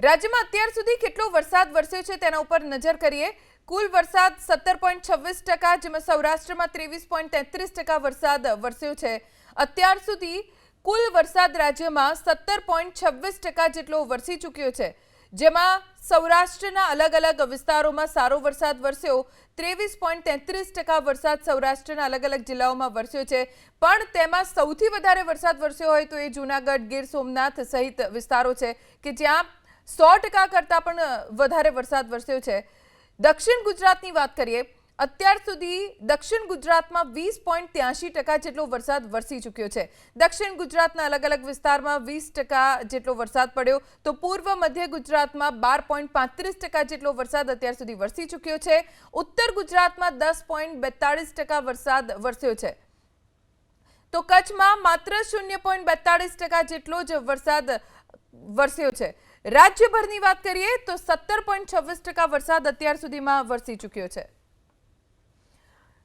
રાજ્યમાં અત્યાર સુધી કેટલો વરસાદ વરસ્યો છે તેના ઉપર નજર કરીએ। કુલ વરસાદ 17.26%, જેમાં સૌરાષ્ટ્રમાં 23.33% વરસાદ વરસ્યો છે। અત્યાર સુધી કુલ વરસાદ રાજ્યમાં 17.26% જેટલો વરસી ચૂક્યો છે, જેમાં સૌરાષ્ટ્રના અલગ અલગ વિસ્તારોમાં સારો વરસાદ વરસ્યો। 23.33% વરસાદ સૌરાષ્ટ્રના અલગ અલગ જિલ્લાઓમાં વરસ્યો છે, પણ તેમાં સૌથી વધારે વરસાદ વરસ્યો હોય તો એ જૂનાગઢ, ગીર સોમનાથ સહિત વિસ્તારો છે કે જ્યાં 100% કરતાં પણ વધારે વરસાદ વરસ્યો છે। દક્ષિણ ગુજરાતની વાત કરીએ, અત્યાર સુધી દક્ષિણ ગુજરાતમાં 20.83% જેટલો વરસાદ વરસી ચૂક્યો છે। દક્ષિણ ગુજરાતના અલગ અલગ વિસ્તારમાં 20% જેટલો વરસાદ પડ્યો, તો પૂર્વ મધ્ય ગુજરાતમાં 12.35% જેટલો વરસાદ અત્યાર સુધી વરસી ચૂક્યો છે। ઉત્તર ગુજરાતમાં 10.42% વરસાદ વરસ્યો છે, તો કચ્છમાં માત્ર 0.42% જેટલો જ વરસાદ વરસ્યો છે। રાજ્યભરની વાત કરીએ તો 17.26% વરસાદ અત્યાર સુધીમાં વરસી ચૂક્યો છે।